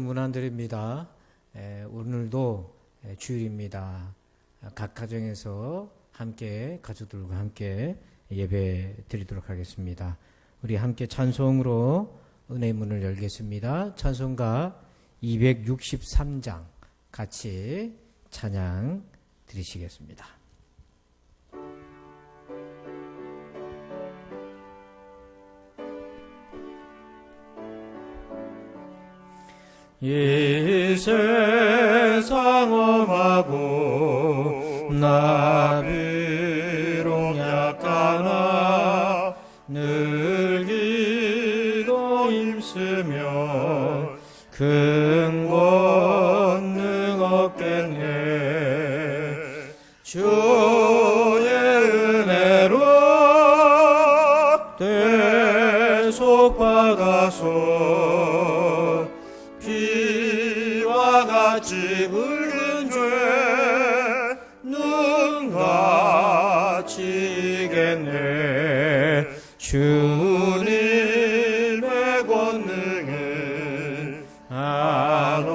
문안드립니다. 오늘도 주일입니다. 각 가정에서 함께 가족들과 함께 예배 드리도록 하겠습니다. 우리 함께 찬송으로 은혜의 문을 열겠습니다. 찬송가 263장 같이 찬양 드리시겠습니다. 이 세상 험하고 나비록 약하나 늘 기도 힘쓰면 큰 권능 얻겠네. 주의 은혜로 대속받아서 피와 같이 붉은 죄 눈같이 이겠네. 주님의 권능은 한없이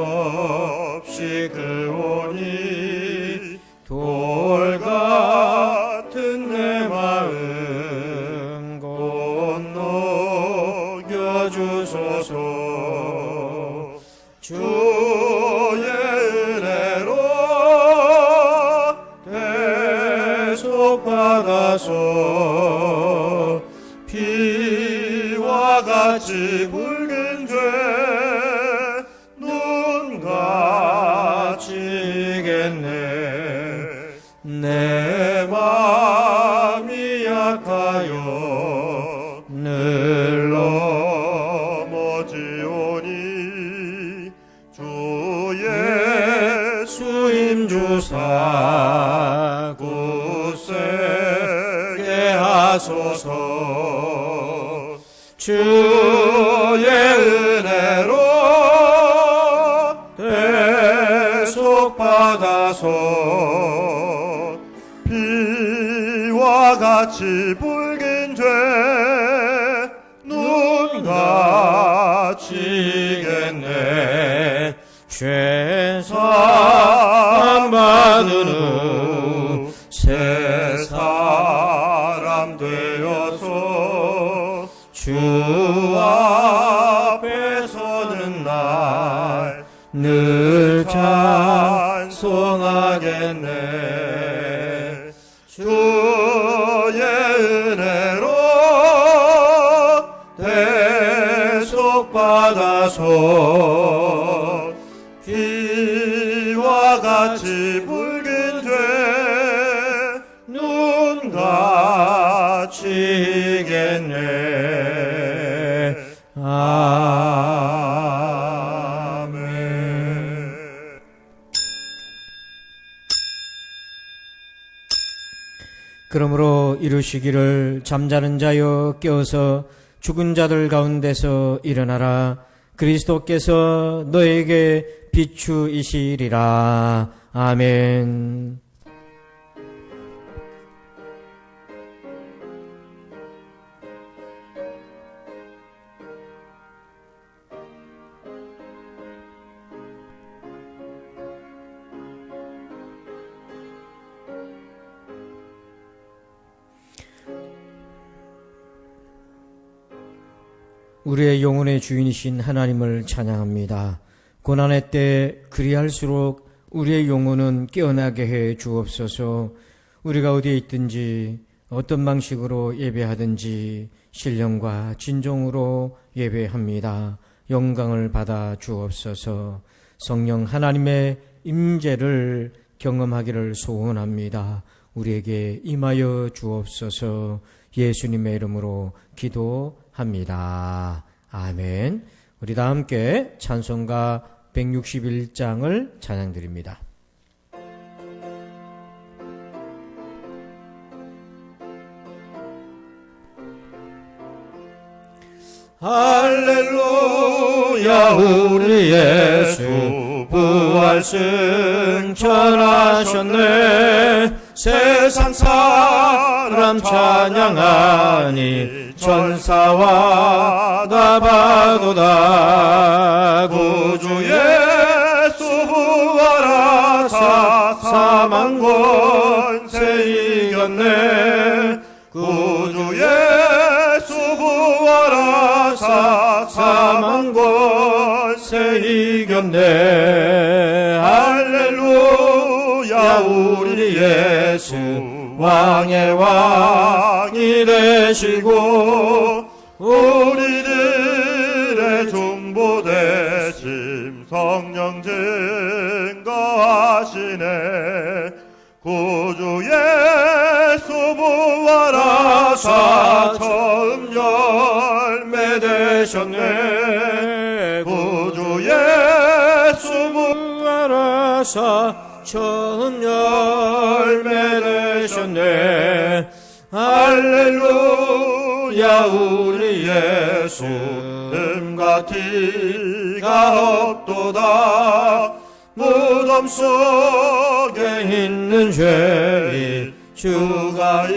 크오니 돌 같은 내 마음 건너겨 주소서. 주의 은혜로 대속받아서 피와 같이 붉은 죄 눈같이 이겠네. 내 마음이 약하여 늘 넘어지오니 주의 수임주사 굳세게 하소서. 주의 은혜로 대속받아서 피와 같이 붉은 죄 눈같이 이겠네. 죄사함 받은 후 새 사람 되어서 주 앞에 서는 날 늘 찬송하겠네. 주의 은혜로 대속받아서 피와 같이 붉은 죄 눈같이 이겠네. 아멘. 그러므로 이루시기를 잠자는 자여 깨어서 죽은 자들 가운데서 일어나라. 그리스도께서 너에게 비추이시리라. 아멘. 우리의 영혼의 주인이신 하나님을 찬양합니다. 고난의 때 그리할수록 우리의 영혼은 깨어나게 해 주옵소서. 우리가 어디에 있든지 어떤 방식으로 예배하든지 신령과 진정으로 예배합니다. 영광을 받아 주옵소서. 성령 하나님의 임재를 경험하기를 소원합니다. 우리에게 임하여 주옵소서. 예수님의 이름으로 기도합니다. 아멘. 우리 다 함께 찬송가 161장을 찬양드립니다. 할렐루야. 우리 예수 부활 승천하셨네. 세상 사람 찬양하니 천사와 나바도다. 구주 예수 부활하사 사망 권세 이겼네. 구주 예수 부활하사 사망 권세 이겼네. 할렐루야. 우리 예수 왕의 왕이 되시고 우리들의 중보 되심 성령 증거하시네. 구주 예수 부활하사 처음 열매 되셨네. 구주 예수 부활하사 처음 열매 되셨네. 할렐루야. 우리 예수 흠과 티가 없도다. 무덤 속에 있는 죄인 주가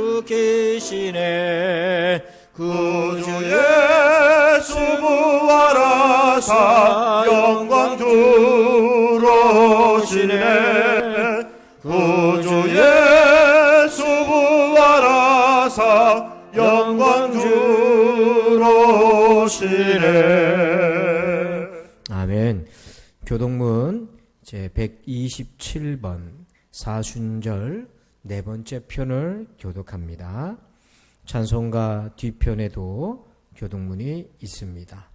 일으키시네. 구주 예수 부활하사 영광 주로 오시네. 구주 예수 부활하사 영광 주로 오시네. 아멘. 교동문 제127번 사순절 네 번째 편을 교독합니다. 찬송가 뒤편에도 교동문이 있습니다.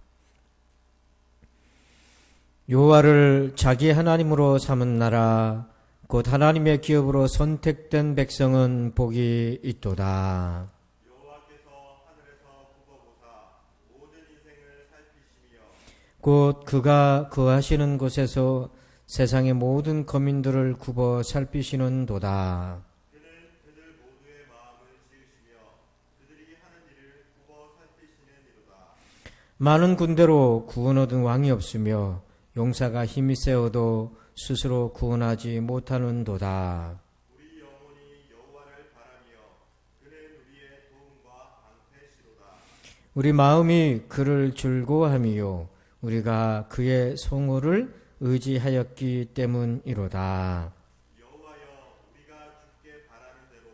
여호와를 자기 하나님으로 삼은 나라 곧 하나님의 기업으로 선택된 백성은 복이 있도다. 여호와께서 하늘에서 굽어보사 모든 인생을 살피시며 곧 그가 거하시는 곳에서 세상의 모든 거민들을 굽어 살피시는도다. 그는 그들 모두의 마음을 지으시며 그들이 하는 일을 굽어 살피시느니로다. 많은 군대로 구원 얻은 왕이 없으며 용사가 힘이 세어도 스스로 구원하지 못하는도다. 우리 영혼이 여호와를 바라며 그는 우리의 도움과 방패시로다. 우리 마음이 그를 즐거워하며 우리가 그의 성호를 의지하였기 때문이로다. 여호와여, 우리가 주께 바라는 대로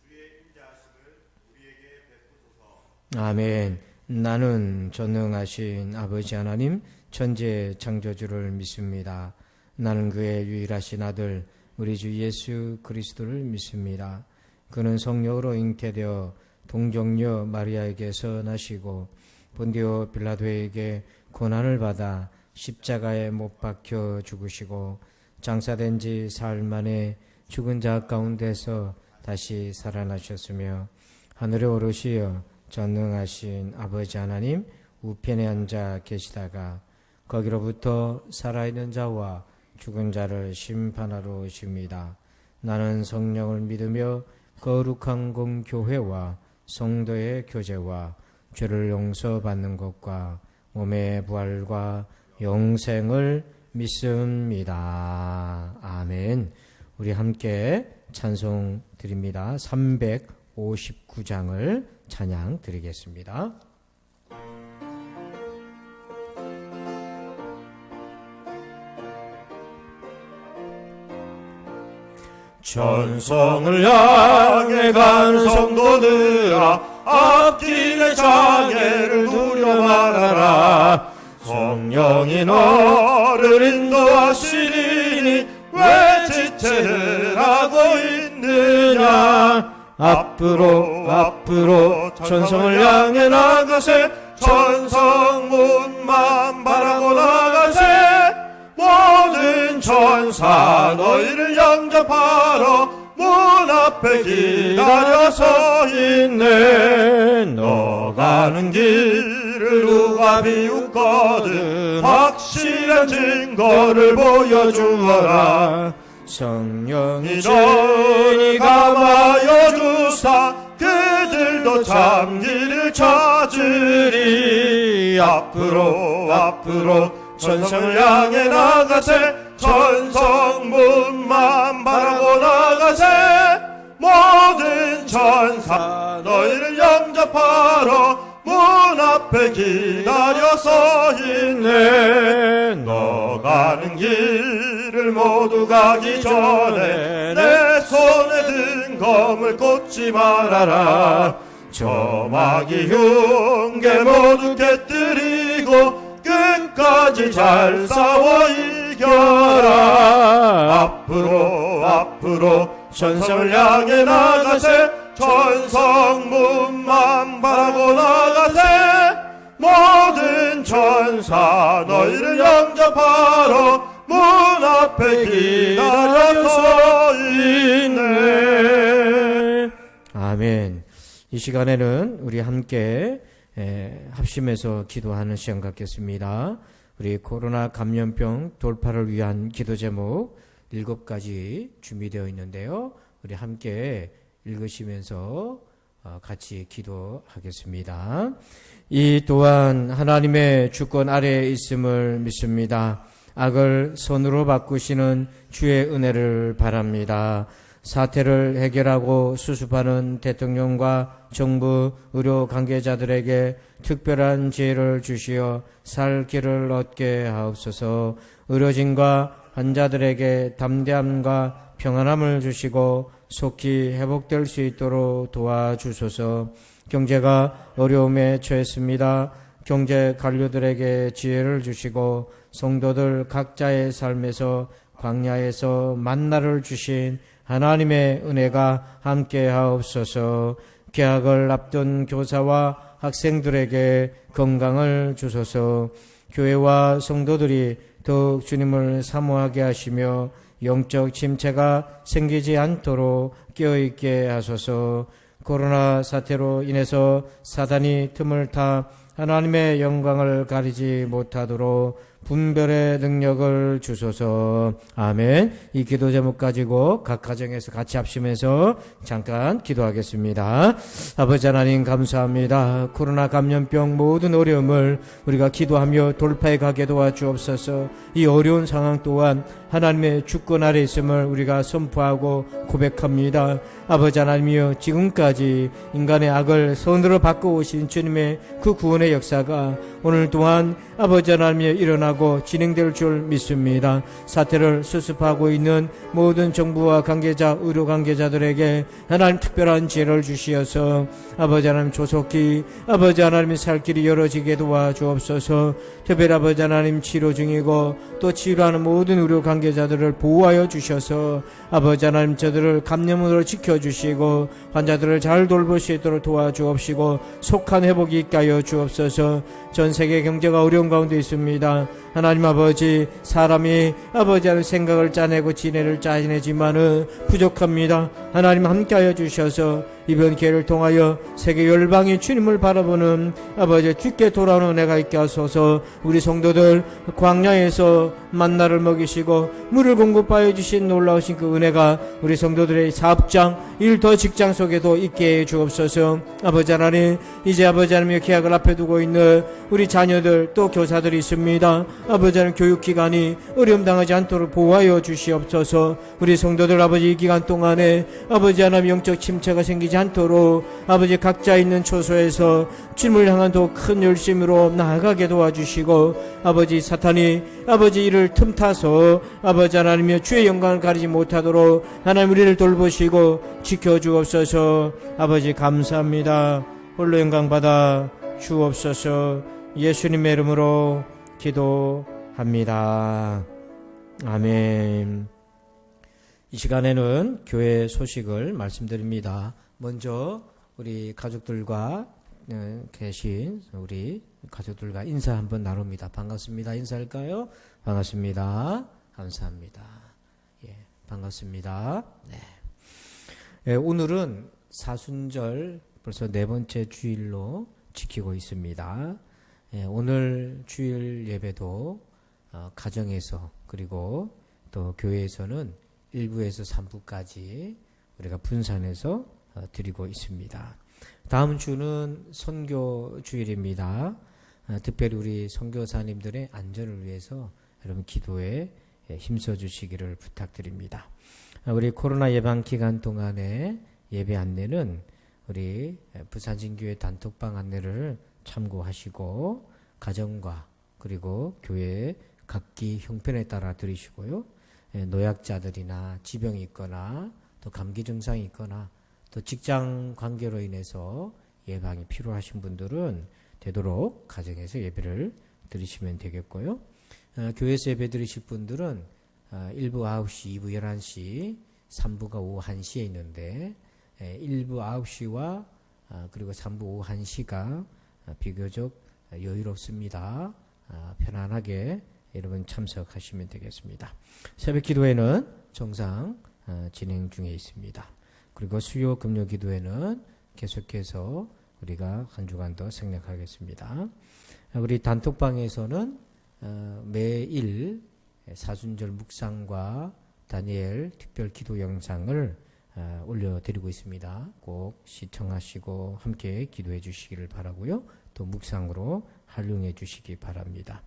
주의 인자하심을 우리에게 베푸소서. 아멘. 나는 전능하신 아버지 하나님 천지의 창조주를 믿습니다. 나는 그의 유일하신 아들 우리 주 예수 그리스도를 믿습니다. 그는 성령으로 잉태되어 동정녀 마리아에게서 나시고 본디오 빌라도에게 고난을 받아 십자가에 못 박혀 죽으시고 장사된 지 사흘 만에 죽은 자 가운데서 다시 살아나셨으며 하늘에 오르시어 전능하신 아버지 하나님 우편에 앉아 계시다가 거기로부터 살아있는 자와 죽은 자를 심판하러 오십니다. 나는 성령을 믿으며 거룩한 공교회와 성도의 교제와 죄를 용서받는 것과 몸의 부활과 영생을 믿습니다. 아멘. 우리 함께 찬송 드립니다. 359장을 찬양 드리겠습니다. 천성을 향해 간 성도들아, 앞길의 장애를 두려 말아라. 성령이 너를 인도하시리니 왜 지체를 하고 있느냐. 앞으로 천성을 향해 나가세. 천성문만 바라고 나가세. 모든 천사 너희를 영접하러 문 앞에 기다려 서 있네. 너 가는 길을 누가 비웃거든 확실한 증거를 보여주어라. 성령이 너희 감하여 주사 그들도 참 길을 찾으리. 앞으로 천성을 향해 나가세. 천성문만 바라고 나가세. 모든 천사 너희를 영접하라. 영접하러 문 앞에 기다려 서 있네. 너 가는 길을 모두 가기 전에 내 손에 든 검을 꽂지 말아라. 저 마귀 흉계 모두 깨뜨리고 끝까지 잘 싸워 이겨라. 앞으로 천성을 향해 나가세. 천성문만 바라고 나가세. 모든 천사 너희를 영접하러 문 앞에 기다려 서 있네. 아멘. 이 시간에는 우리 함께 합심해서 기도하는 시간 갖겠습니다. 우리 코로나 감염병 돌파를 위한 기도 제목 7가지 준비되어 있는데요. 우리 함께 읽으시면서 같이 기도하겠습니다. 이 또한 하나님의 주권 아래에 있음을 믿습니다. 악을 선으로 바꾸시는 주의 은혜를 바랍니다. 사태를 해결하고 수습하는 대통령과 정부, 의료 관계자들에게 특별한 지혜를 주시어 살 길을 얻게 하옵소서. 의료진과 환자들에게 담대함과 평안함을 주시고 속히 회복될 수 있도록 도와주소서. 경제가 어려움에 처했습니다. 경제 관료들에게 지혜를 주시고 성도들 각자의 삶에서 광야에서 만나를 주신 하나님의 은혜가 함께 하옵소서. 개학을 앞둔 교사와 학생들에게 건강을 주소서. 교회와 성도들이 더욱 주님을 사모하게 하시며 영적 침체가 생기지 않도록 깨어있게 하소서. 코로나 사태로 인해서 사단이 틈을 타 하나님의 영광을 가리지 못하도록 분별의 능력을 주소서. 아멘. 이 기도 제목 가지고 각 가정에서 같이 합심해서 잠깐 기도하겠습니다. 아버지 하나님 감사합니다. 코로나 감염병 모든 어려움을 우리가 기도하며 돌파해 가게 도와주옵소서. 이 어려운 상황 또한 하나님의 주권 아래 있음을 우리가 선포하고 고백합니다. 아버지 하나님이여, 지금까지 인간의 악을 선으로 바꿔오신 주님의 그 구원의 역사가 오늘 또한 아버지 하나님이여 일어나고 진행될 줄 믿습니다. 사태를 수습하고 있는 모든 정부와 관계자, 의료 관계자들에게 하나님 특별한 지혜를 주시어서 아버지 하나님 조속히 아버지 하나님의 살 길이 열어지게 도와주옵소서. 특별히 아버지 하나님 치료 중이고 또 치료하는 모든 의료 관계자들을 보호하여 주셔서 아버지 하나님 저들을 감염으로 지켜주시고 환자들을 잘 돌볼 수 있도록 도와주옵시고 속한 회복이 있게 하여 주옵소서. 전 세계 경제가 어려운 가운데 있습니다. 하나님 아버지, 사람이 아버지 하나님 생각을 짜내고 지혜를 짜내지만은 부족합니다. 하나님 함께하여 주셔서 이번 기회를 통하여 세계 열방이 주님을 바라보는 아버지 주께 돌아오는 은혜가 있게 하소서. 우리 성도들 광야에서 만나를 먹이시고 물을 공급하여 주신 놀라우신 그 은혜가 우리 성도들의 사업장, 일터, 직장 속에도 있게 해 주옵소서. 아버지 하나님, 이제 아버지 하나님의 계약을 앞에 두고 있는 우리 자녀들 또 교사들이 있습니다. 아버지 하나님 교육기관이 어려움 당하지 않도록 보호하여 주시옵소서. 우리 성도들 아버지 이 기간 동안에 아버지 하나님 영적 침체가 생기지 않도록 아버지 각자 있는 처소에서 주님을 향한 더 큰 열심으로 나아가게 도와주시고 아버지 사탄이 아버지 이를 틈타서 아버지 하나님의 주의 영광을 가리지 못하도록 하나님 우리를 돌보시고 지켜주옵소서. 아버지 감사합니다. 홀로 영광 받아 주옵소서. 예수님의 이름으로 기도합니다. 아멘. 이 시간에는 교회 소식을 말씀드립니다. 먼저 우리 가족들과 계신 우리 가족들과 인사 한번 나눕니다. 반갑습니다. 인사할까요? 반갑습니다. 감사합니다. 예, 반갑습니다. 네. 오늘은 사순절 벌써 4번째 주일로 지키고 있습니다. 오늘 주일 예배도 가정에서 그리고 또 교회에서는 1부에서 3부까지 우리가 분산해서 드리고 있습니다. 다음 주는 선교 주일입니다. 특별히 우리 선교사님들의 안전을 위해서 여러분 기도에 힘써 주시기를 부탁드립니다. 우리 코로나 예방 기간 동안에 예배 안내는 우리 부산진교회 단톡방 안내를 참고하시고 가정과 그리고 교회 각기 형편에 따라 들으시고요. 노약자들이나 지병이 있거나 또 감기 증상이 있거나 또 직장 관계로 인해서 예방이 필요하신 분들은 되도록 가정에서 예배를 드리시면 되겠고요. 교회에서 예배 드리실 분들은 1부 9시, 2부 11시, 3부가 오후 1시에 있는데 1부 9시와 그리고 3부 오후 1시가 비교적 여유롭습니다. 편안하게 여러분 참석하시면 되겠습니다. 새벽 기도회는 정상 진행 중에 있습니다. 그리고 수요 금요 기도회는 계속해서 우리가 한 주간 더 생략하겠습니다. 우리 단톡방에서는 매일 사순절 묵상과 다니엘 특별 기도 영상을 올려드리고 있습니다. 꼭 시청하시고 함께 기도해 주시기를 바라고요. 또 묵상으로 활용해 주시기 바랍니다.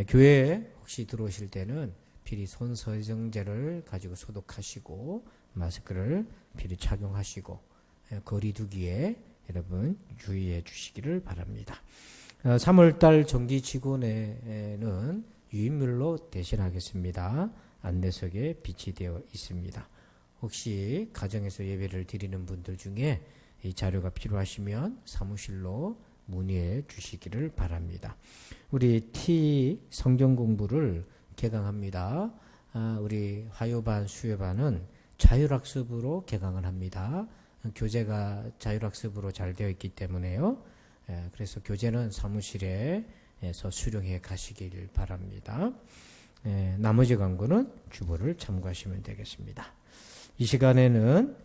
교회에 혹시 들어오실 때는 필히 손소정제를 가지고 소독하시고 마스크를 필히 착용하시고 거리 두기에 여러분 유의해 주시기를 바랍니다. 3월달 정기직원회는 유인물로 대신하겠습니다. 안내석에 비치되어 있습니다. 혹시 가정에서 예배를 드리는 분들 중에 이 자료가 필요하시면 사무실로 문의해 주시기를 바랍니다. 우리 T 성경 공부를 개강합니다. 우리 화요반, 수요반은 자율학습으로 개강을 합니다. 교재가 자율학습으로 잘 되어 있기 때문에요. 그래서 교재는 사무실에서 수령해 가시길 바랍니다. 나머지 광고는 주보를 참고하시면 되겠습니다. 이 시간에는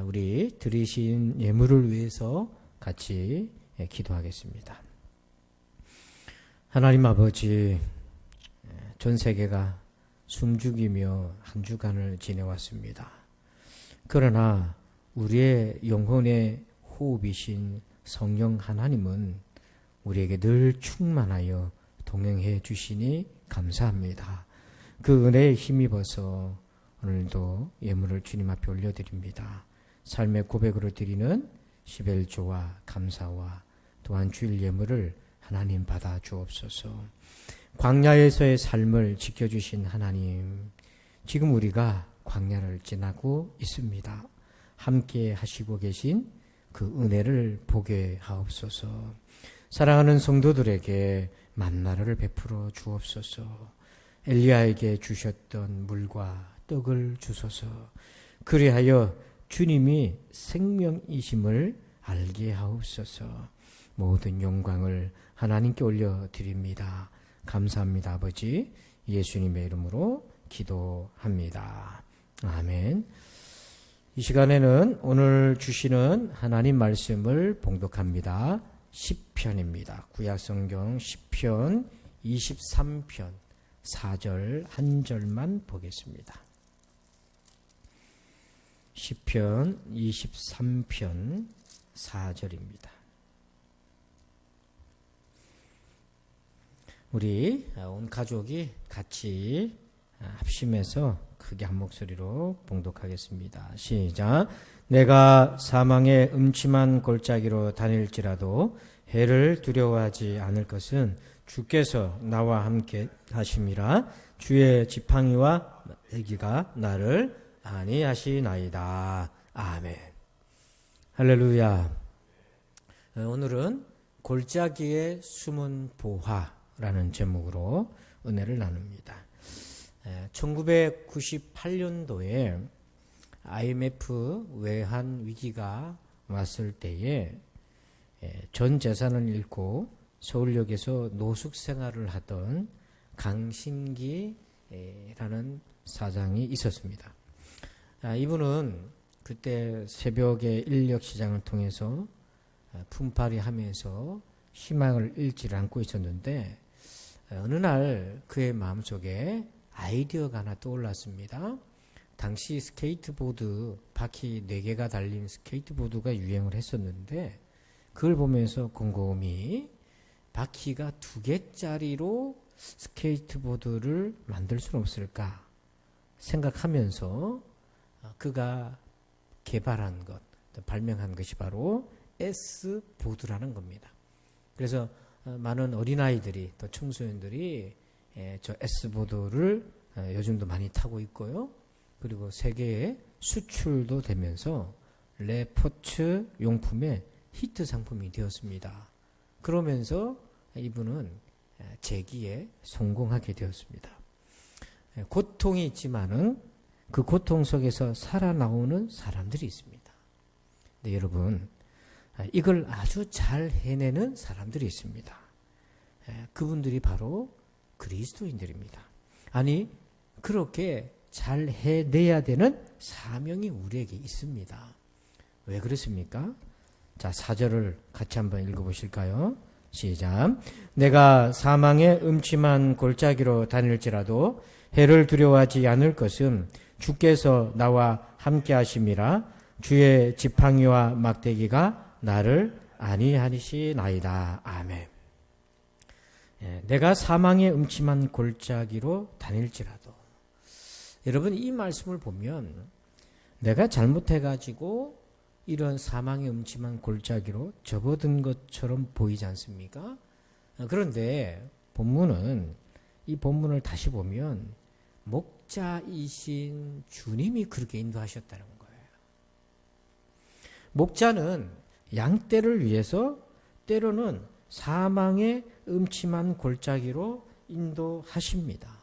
우리 드리신 예물을 위해서 같이 기도하겠습니다. 하나님 아버지, 전 세계가 숨죽이며 한 주간을 지내왔습니다. 그러나 우리의 영혼의 호흡이신 성령 하나님은 우리에게 늘 충만하여 동행해 주시니 감사합니다. 그 은혜에 힘입어서 오늘도 예물을 주님 앞에 올려드립니다. 삶의 고백으로 드리는 시벨조와 감사와 또한 주일 예물을 하나님 받아 주옵소서. 광야에서의 삶을 지켜주신 하나님, 지금 우리가 광야를 지나고 있습니다. 함께 하시고 계신 그 은혜를 보게 하옵소서. 사랑하는 성도들에게 만나를 베풀어 주옵소서. 엘리야에게 주셨던 물과 떡을 주소서. 그리하여 주님이 생명이심을 알게 하옵소서. 모든 영광을 하나님께 올려드립니다. 감사합니다. 아버지, 예수님의 이름으로 기도합니다. 아멘. 이 시간에는 오늘 주시는 하나님 말씀을 봉독합니다. 시편입니다. 구약성경 시편 23편 4절 한 절만 보겠습니다. 시편 23편 4절입니다. 우리 온 가족이 같이 합심해서 크게 한 목소리로 봉독하겠습니다. 시작. 내가 사망의 음침한 골짜기로 다닐지라도 해를 두려워하지 않을 것은 주께서 나와 함께 하심이라. 주의 지팡이와 애기가 나를 안위하시나이다. 아멘. 할렐루야. 오늘은 골짜기의 숨은 보화라는 제목으로 은혜를 나눕니다. 1998년도에 IMF 외환 위기가 왔을 때에 전 재산을 잃고 서울역에서 노숙 생활을 하던 강신기라는 사장이 있었습니다. 이분은 그때 새벽에 인력시장을 통해서 품팔이 하면서 희망을 잃지 않고 있었는데 어느 날 그의 마음속에 아이디어가 하나 떠올랐습니다. 당시 스케이트보드 바퀴 4개가 달린 스케이트보드가 유행을 했었는데 그걸 보면서 곰곰이 바퀴가 2개짜리로 스케이트보드를 만들 수는 없을까 생각하면서 그가 개발한 것, 발명한 것이 바로 S보드라는 겁니다. 그래서 많은 어린아이들이 또 청소년들이 저 S보드를 요즘도 많이 타고 있고요. 그리고 세계에 수출도 되면서 레포츠 용품의 히트 상품이 되었습니다. 그러면서 이분은 재기에 성공하게 되었습니다. 고통이 있지만은 그 고통 속에서 살아나오는 사람들이 있습니다. 네, 여러분, 이걸 아주 잘 해내는 사람들이 있습니다. 그분들이 바로 그리스도인들입니다. 아니, 그렇게 잘 해내야 되는 사명이 우리에게 있습니다. 왜 그렇습니까? 자, 4절을 같이 한번 읽어보실까요? 시작. 내가 사망의 음침한 골짜기로 다닐지라도 해를 두려워하지 않을 것은 주께서 나와 함께 하심이라. 주의 지팡이와 막대기가 나를 안위하시나이다. 아멘. 내가 사망의 음침한 골짜기로 다닐지라도. 여러분, 이 말씀을 보면 내가 잘못해가지고 이런 사망의 음침한 골짜기로 접어든 것처럼 보이지 않습니까? 그런데 이 본문을 다시 보면 목자이신 주님이 그렇게 인도하셨다는 거예요. 목자는 양떼를 위해서 때로는 사망의 음침한 골짜기로 인도하십니다.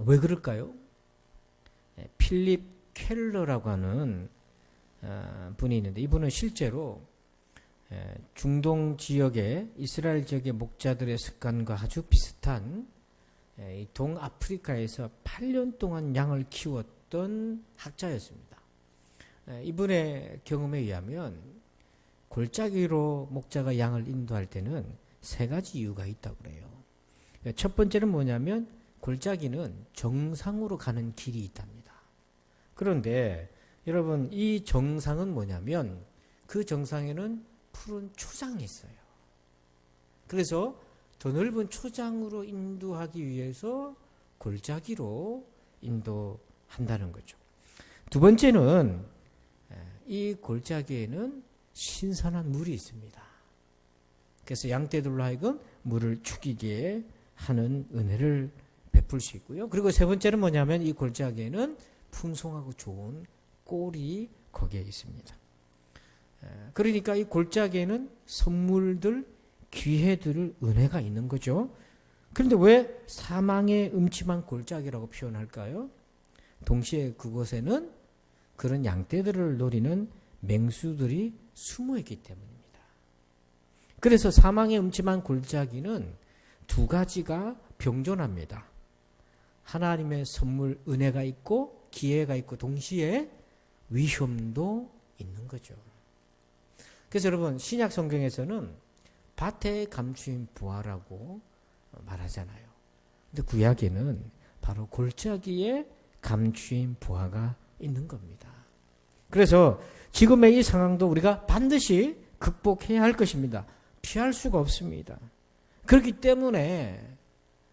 왜 그럴까요? 필립 켈러라고 하는 분이 있는데, 이분은 실제로 중동 지역의 이스라엘 지역의 목자들의 습관과 아주 비슷한 동아프리카에서 8년 동안 양을 키웠던 학자였습니다. 이분의 경험에 의하면 골짜기로 목자가 양을 인도할 때는 3가지 이유가 있다고 그래요. 첫 번째는 뭐냐면 골짜기는 정상으로 가는 길이 있답니다. 그런데 여러분, 이 정상은 뭐냐면 그 정상에는 푸른 초장이 있어요. 그래서 더 넓은 초장으로 인도하기 위해서 골짜기로 인도한다는 거죠. 두 번째는 이 골짜기에는 신선한 물이 있습니다. 그래서 양떼들로 하여금 물을 죽이게 하는 은혜를 베풀 수 있고요. 그리고 세 번째는 뭐냐면 이 골짜기에는 풍성하고 좋은 꼴이 거기에 있습니다. 그러니까 이 골짜기에는 선물들, 기회들, 은혜가 있는 거죠. 그런데 왜 사망의 음침한 골짜기라고 표현할까요? 동시에 그곳에는 그런 양떼들을 노리는 맹수들이 숨어 있기 때문입니다. 그래서 사망의 음침한 골짜기는 2가지가 병존합니다. 하나님의 선물, 은혜가 있고 기회가 있고 동시에 위험도 있는 거죠. 그래서 여러분, 신약 성경에서는 밭에 감추인 부화라고 말하잖아요. 근데 구약에는 바로 골짜기에 감추인 부화가 있는 겁니다. 그래서 지금의 이 상황도 우리가 반드시 극복해야 할 것입니다. 피할 수가 없습니다. 그렇기 때문에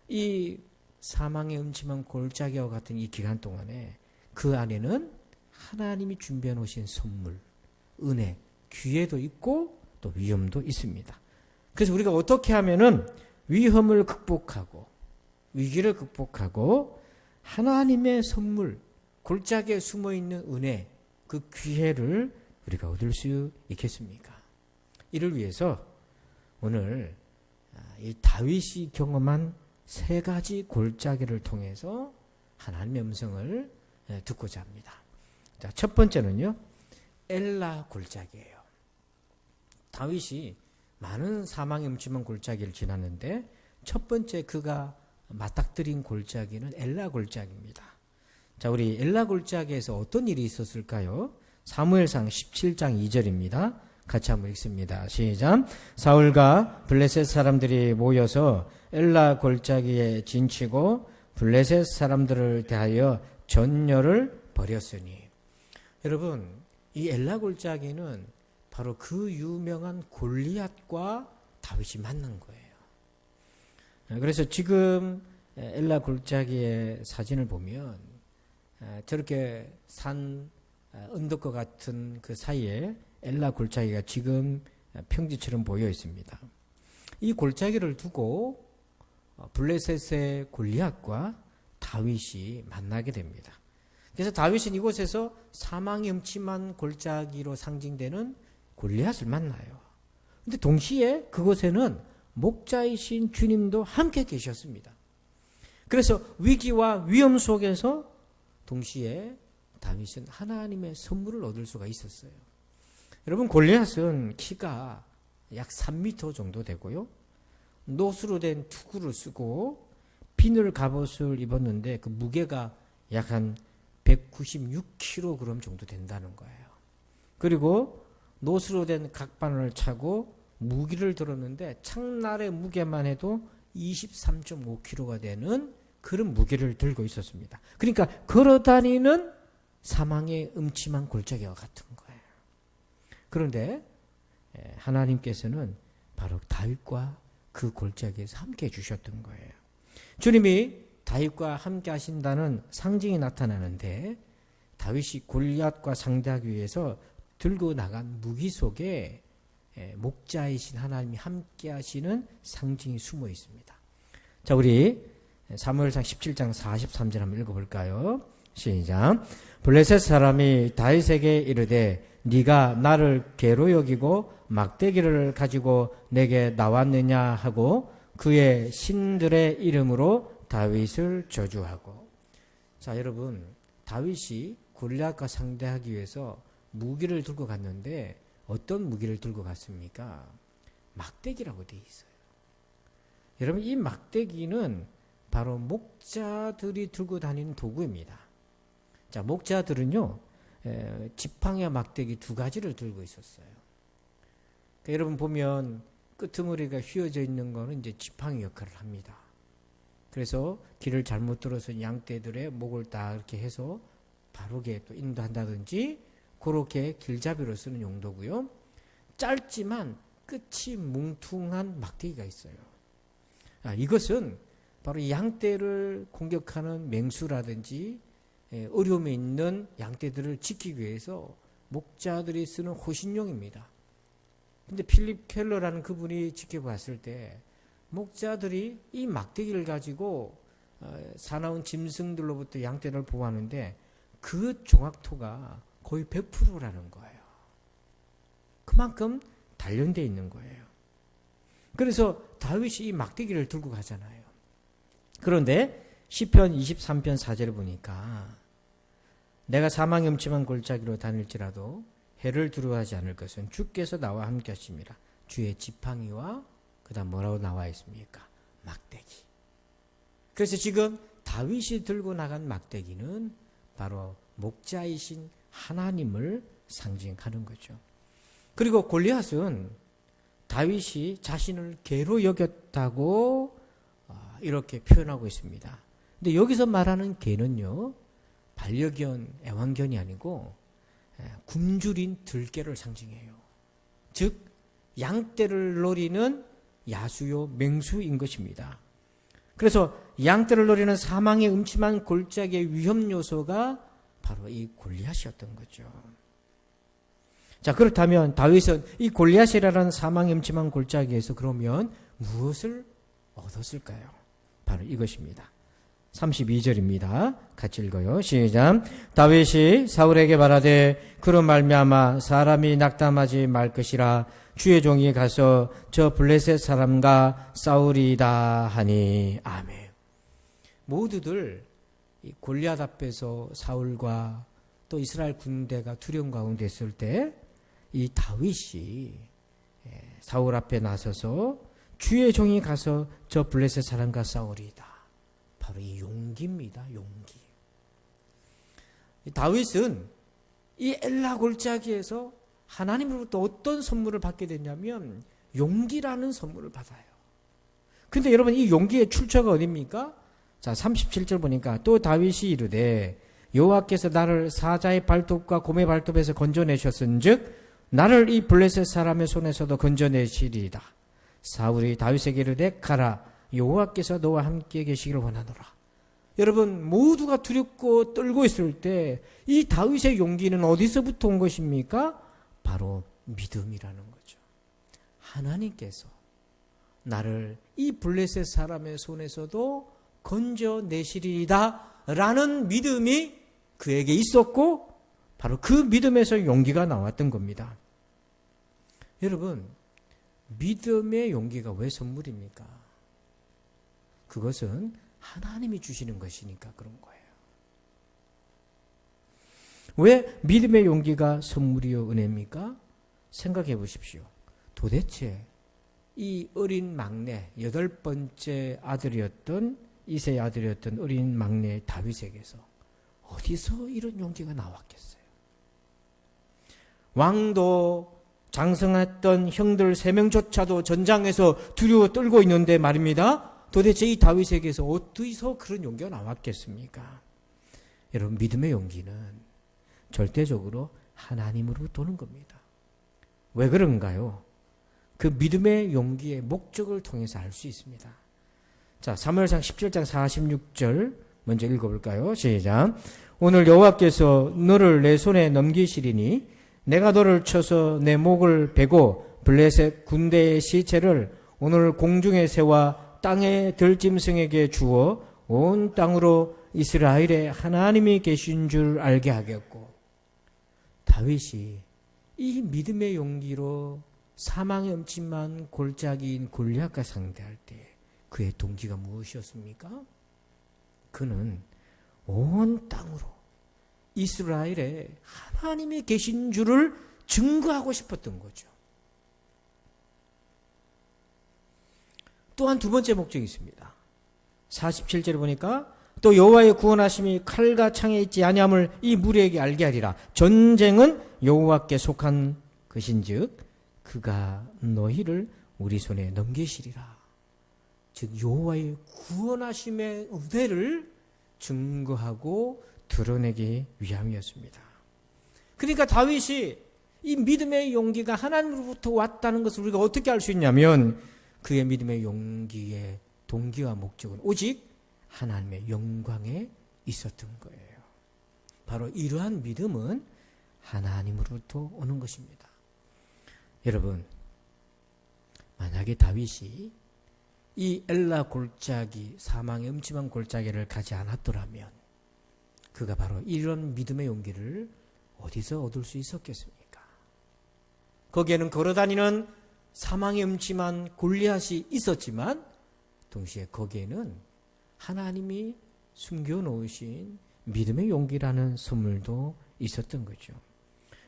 이 사망의 음침한 골짜기와 같은 이 기간 동안에 그 안에는 하나님이 준비해 놓으신 선물, 은혜, 기회도 있고 또 위험도 있습니다. 그래서 우리가 어떻게 하면은 위험을 극복하고 위기를 극복하고 하나님의 선물, 골짜기에 숨어 있는 은혜, 그 기회를 우리가 얻을 수 있겠습니까? 이를 위해서 오늘 이 다윗이 경험한 3가지 골짜기를 통해서 하나님의 음성을 듣고자 합니다. 자, 첫 번째는요, 엘라 골짜기예요. 다윗이 많은 사망의 음침한 골짜기를 지났는데 첫 번째 그가 맞닥뜨린 골짜기는 엘라 골짜기입니다. 자, 우리 엘라 골짜기에서 어떤 일이 있었을까요? 사무엘상 17장 2절입니다. 같이 한번 읽습니다. 시작. 사울과 블레셋 사람들이 모여서 엘라 골짜기에 진치고 블레셋 사람들을 대하여 전열을 벌였으니. 여러분, 이 엘라 골짜기는 바로 그 유명한 골리앗과 다윗이 만난 거예요. 그래서 지금 엘라 골짜기의 사진을 보면 저렇게 산 언덕과 같은 그 사이에 엘라 골짜기가 지금 평지처럼 보여 있습니다. 이 골짜기를 두고 블레셋의 골리앗과 다윗이 만나게 됩니다. 그래서 다윗은 이곳에서 사망이 음침한 골짜기로 상징되는 골리앗을 만나요. 근데 동시에 그곳에는 목자이신 주님도 함께 계셨습니다. 그래서 위기와 위험 속에서 동시에 다윗은 하나님의 선물을 얻을 수가 있었어요. 여러분, 골리앗은 키가 약 3m 정도 되고요. 노수로 된 투구를 쓰고 비늘 갑옷을 입었는데 그 무게가 약 한 196kg 정도 된다는 거예요. 그리고 노수로 된 각반을 차고 무기를 들었는데 창날의 무게만 해도 23.5kg가 되는 그런 무기를 들고 있었습니다. 그러니까 걸어다니는 사망의 음침한 골짜기와 같은 거예요. 그런데 하나님께서는 바로 다윗과 그 골짜기에서 함께 해주셨던 거예요. 주님이 다윗과 함께 하신다는 상징이 나타나는데 다윗이 골리앗과 상대하기 위해서 들고 나간 무기 속에 목자이신 하나님이 함께 하시는 상징이 숨어 있습니다. 자, 우리 사무엘상 17장 43절 한번 읽어볼까요? 시작. 블레셋 사람이 다윗에게 이르되 네가 나를 개로 여기고 막대기를 가지고 내게 나왔느냐 하고 그의 신들의 이름으로 다윗을 저주하고. 자, 여러분, 다윗이 골리앗과 상대하기 위해서 무기를 들고 갔는데 어떤 무기를 들고 갔습니까? 막대기라고 되어 있어요. 여러분, 이 막대기는 바로 목자들이 들고 다니는 도구입니다. 자, 목자들은요, 지팡이와 막대기 두 가지를 들고 있었어요. 그러니까 여러분 보면 끄트머리가 휘어져 있는 거는 이제 지팡이 역할을 합니다. 그래서 길을 잘못 들어서 양떼들의 목을 다 이렇게 해서 바르게 또 인도한다든지 그렇게 길잡이로 쓰는 용도고요. 짧지만 끝이 뭉퉁한 막대기가 있어요. 이것은 바로 양떼를 공격하는 맹수라든지 어려움에 있는 양떼들을 지키기 위해서 목자들이 쓰는 호신용입니다. 근데 필립 켈러라는 그분이 지켜봤을 때 목자들이 이 막대기를 가지고 사나운 짐승들로부터 양떼를 보호하는데 그 정확도가 거의 100%라는 거예요. 그만큼 단련되어 있는 거예요. 그래서 다윗이 이 막대기를 들고 가잖아요. 그런데 시편 23편 4절을 보니까 내가 사망의 음침한 골짜기로 다닐지라도 해를 두려워하지 않을 것은 주께서 나와 함께 하심이라. 주의 지팡이와 그다음 뭐라고 나와 있습니까? 막대기. 그래서 지금 다윗이 들고 나간 막대기는 바로 목자이신 하나님을 상징하는 거죠. 그리고 골리앗은 다윗이 자신을 개로 여겼다고 이렇게 표현하고 있습니다. 근데 여기서 말하는 개는요, 반려견, 애완견이 아니고 굶주린 들개를 상징해요. 즉 양떼를 노리는 야수요 맹수인 것입니다. 그래서 양떼를 노리는 사망의 음침한 골짜기의 위험 요소가 바로 이 골리앗이었던 거죠. 자, 그렇다면 다윗은 이 골리앗이라는 사망의 음침한 골짜기에서 그러면 무엇을 얻었을까요? 바로 이것입니다. 32절입니다. 같이 읽어요. 시작. 다윗이 사울에게 말하되 그로 말미암아 사람이 낙담하지 말 것이라 주의 종이 가서 저 블레셋 사람과 싸우리이다 하니. 아멘. 모두들 이 골리앗 앞에서 사울과 또 이스라엘 군대가 두려움 가운데 있을 때 이 다윗이 사울 앞에 나서서 주의 종이 가서 저 블레셋 사람과 싸우리이다. 바로 이 용기입니다. 용기. 다윗은 이 엘라 골짜기에서 하나님으로부터 어떤 선물을 받게 됐냐면 용기라는 선물을 받아요. 근데 여러분 이 용기의 출처가 어디입니까? 자, 37절 보니까 또 다윗이 이르되 여호와께서 나를 사자의 발톱과 곰의 발톱에서 건져내셨은즉 나를 이 블레셋 사람의 손에서도 건져내시리이다. 사울이 다윗에게 이르되 가라 여호와께서 너와 함께 계시기를 원하노라. 여러분 모두가 두렵고 떨고 있을 때 이 다윗의 용기는 어디서부터 온 것입니까? 바로 믿음이라는 거죠. 하나님께서 나를 이 블레셋 사람의 손에서도 건져내시리이다 라는 믿음이 그에게 있었고 바로 그 믿음에서 용기가 나왔던 겁니다. 여러분, 믿음의 용기가 왜 선물입니까? 그것은 하나님이 주시는 것이니까 그런 거예요. 왜 믿음의 용기가 선물이요 은혜입니까? 생각해 보십시오. 도대체 이 어린 막내 8번째 아들이었던 이세의 아들이었던 어린 막내 다윗에게서 어디서 이런 용기가 나왔겠어요? 왕도 장성했던 형들 3명조차도 전장에서 두려워 떨고 있는데 말입니다. 도대체 이 다윗에게서 어디서 그런 용기가 나왔겠습니까? 여러분, 믿음의 용기는 절대적으로 하나님으로부터 오는 겁니다. 왜 그런가요? 그 믿음의 용기의 목적을 통해서 알 수 있습니다. 자, 사무엘상 17장 46절 먼저 읽어볼까요? 시작. 오늘 여호와께서 너를 내 손에 넘기시리니 내가 너를 쳐서 내 목을 베고 블레셋 군대의 시체를 오늘 공중의 새와 땅의 들짐승에게 주어 온 땅으로 이스라엘에 하나님이 계신 줄 알게 하겠고. 다윗이 이 믿음의 용기로 사망의 엄침한 골짜기인 골리앗과 상대할 때 그의 동기가 무엇이었습니까? 그는 온 땅으로 이스라엘에 하나님이 계신 줄을 증거하고 싶었던 거죠. 또한 두 번째 목적이 있습니다. 47절에 보니까 또 여호와의 구원하심이 칼과 창에 있지 아니함을 이 무리에게 알게 하리라. 전쟁은 여호와께 속한 것인즉 그가 너희를 우리 손에 넘기시리라. 즉 여호와의 구원하심의 은혜를 증거하고 드러내기 위함이었습니다. 그러니까 다윗이 이 믿음의 용기가 하나님으로부터 왔다는 것을 우리가 어떻게 알 수 있냐면 그의 믿음의 용기의 동기와 목적은 오직 하나님의 영광에 있었던 거예요. 바로 이러한 믿음은 하나님으로부터 오는 것입니다. 여러분, 만약에 다윗이 이 엘라 골짜기, 사망의 음침한 골짜기를 가지 않았더라면 그가 바로 이런 믿음의 용기를 어디서 얻을 수 있었겠습니까? 거기에는 걸어다니는 사망의 음침한 골리앗이 있었지만 동시에 거기에는 하나님이 숨겨놓으신 믿음의 용기라는 선물도 있었던 거죠.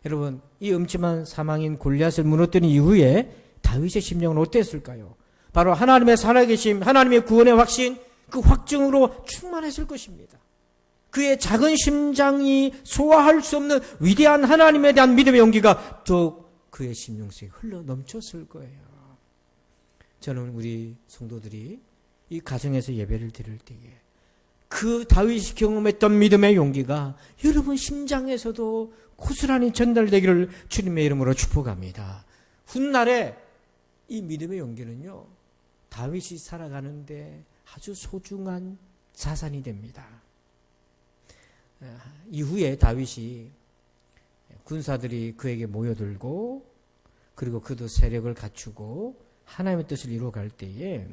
여러분, 이 음침한 사망인 골리앗을 무너뜨린 이후에 다윗의 심령은 어땠을까요? 바로 하나님의 살아계심, 하나님의 구원의 확신, 그 확증으로 충만했을 것입니다. 그의 작은 심장이 소화할 수 없는 위대한 하나님에 대한 믿음의 용기가 더욱 그의 심령 속에 흘러 넘쳤을 거예요. 저는 우리 성도들이 이 가정에서 예배를 드릴 때에 그 다윗이 경험했던 믿음의 용기가 여러분 심장에서도 고스란히 전달되기를 주님의 이름으로 축복합니다. 훗날에 이 믿음의 용기는요, 다윗이 살아가는데 아주 소중한 자산이 됩니다. 이후에 다윗이 군사들이 그에게 모여들고 그리고 그도 세력을 갖추고 하나님의 뜻을 이루어갈 때에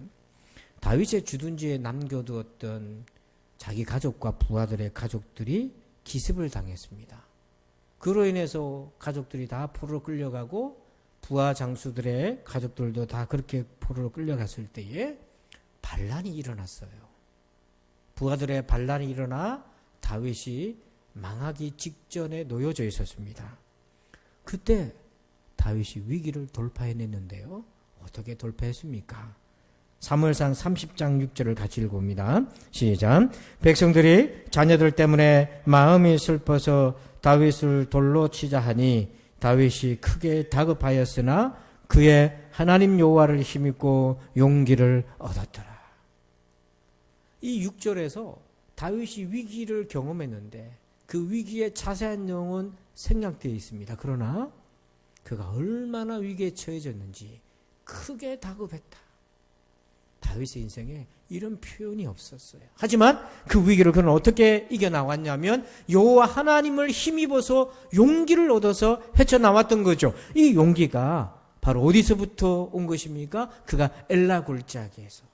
다윗의 주둔지에 남겨두었던 자기 가족과 부하들의 가족들이 기습을 당했습니다. 그로 인해서 가족들이 다 포로로 끌려가고 부하 장수들의 가족들도 다 그렇게 포로로 끌려갔을 때에 반란이 일어났어요. 부하들의 반란이 일어나 다윗이 망하기 직전에 놓여져 있었습니다. 그때 다윗이 위기를 돌파해냈는데요. 어떻게 돌파했습니까? 사무엘상 30장 6절을 같이 읽어봅니다. 시작. 백성들이 자녀들 때문에 마음이 슬퍼서 다윗을 돌로 치자 하니 다윗이 크게 다급하였으나 그의 하나님 여호와를 힘입고 용기를 얻었더라. 이 6절에서 다윗이 위기를 경험했는데 그 위기의 자세한 내용은 생략되어 있습니다. 그러나 그가 얼마나 위기에 처해졌는지 크게 다급했다. 다윗의 인생에 이런 표현이 없었어요. 하지만 그 위기를 그는 어떻게 이겨나왔냐면 여호와 하나님을 힘입어서 용기를 얻어서 헤쳐나왔던 거죠. 이 용기가 바로 어디서부터 온 것입니까? 그가 엘라 골짜기에서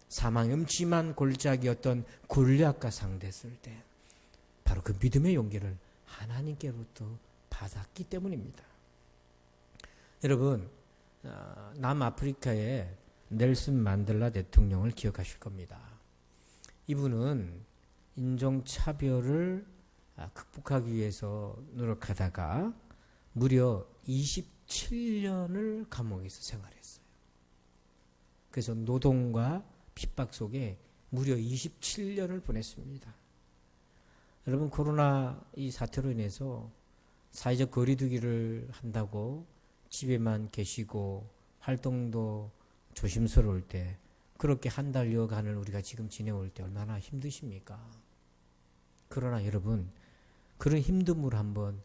사망 음침한 골짜기였던 골리앗과 상대했을 때 바로 그 믿음의 용기를 하나님께로부터 받았기 때문입니다. 여러분, 남아프리카의 넬슨 만델라 대통령을 기억하실 겁니다. 이분은 인종차별을 극복하기 위해서 노력하다가 무려 27년을 감옥에서 생활했어요. 그래서 노동과 핍박 속에 무려 27년을 보냈습니다. 여러분, 코로나 이 사태로 인해서 사회적 거리두기를 한다고 집에만 계시고 활동도 조심스러울 때 그렇게 한 달여간을 우리가 지금 지내올 때 얼마나 힘드십니까? 그러나 여러분, 그런 힘듦을 한번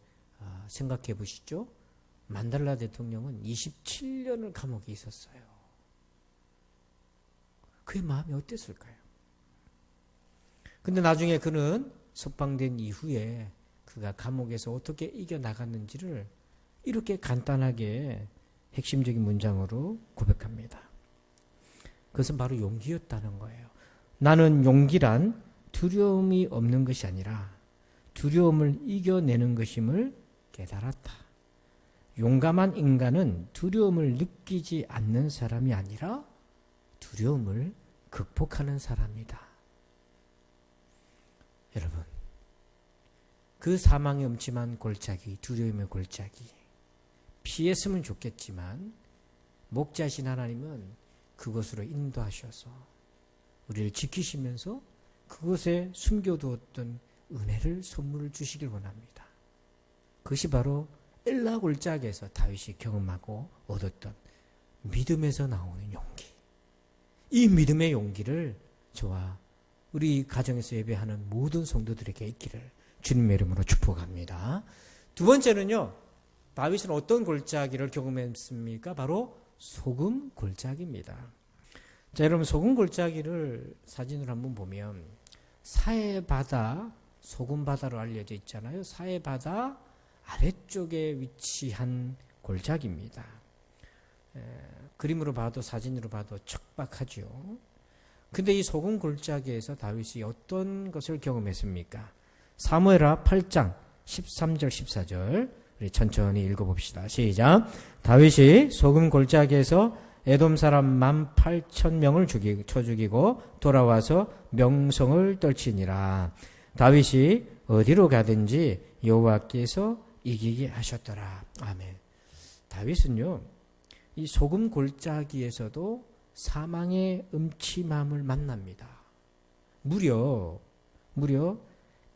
생각해 보시죠. 만델라 대통령은 27년을 감옥에 있었어요. 그의 마음이 어땠을까요? 근데 나중에 그는 석방된 이후에 그가 감옥에서 어떻게 이겨나갔는지를 이렇게 간단하게 핵심적인 문장으로 고백합니다. 그것은 바로 용기였다는 거예요. 나는 용기란 두려움이 없는 것이 아니라 두려움을 이겨내는 것임을 깨달았다. 용감한 인간은 두려움을 느끼지 않는 사람이 아니라 두려움을 극복하는 사람이다. 여러분, 그 사망의 음침한 골짜기, 두려움의 골짜기 피했으면 좋겠지만 목자신 하나님은 그곳으로 인도하셔서 우리를 지키시면서 그곳에 숨겨두었던 은혜를 선물을 주시길 원합니다. 그것이 바로 엘라 골짜기에서 다윗이 경험하고 얻었던 믿음에서 나오는 용기. 이 믿음의 용기를 저와 우리 가정에서 예배하는 모든 성도들에게 있기를 주님의 이름으로 축복합니다. 두 번째는요, 다윗은 어떤 골짜기를 경험했습니까? 바로 소금 골짜기입니다. 자, 여러분, 소금 골짜기를 사진으로 한번 보면 사해바다, 소금바다로 알려져 있잖아요. 사해바다 아래쪽에 위치한 골짜기입니다. 그림으로 봐도 사진으로 봐도 척박하죠. 근데 이 소금 골짜기에서 다윗이 어떤 것을 경험했습니까? 사무엘하 8장 13절 14절 우리 천천히 읽어봅시다. 시작. 다윗이 소금 골짜기에서 에돔 사람 18,000명을 쳐 죽이고 돌아와서 명성을 떨치니라. 다윗이 어디로 가든지 여호와께서 이기게 하셨더라. 아멘. 다윗은요, 이 소금 골짜기에서도 사망의 음침함을 만납니다. 무려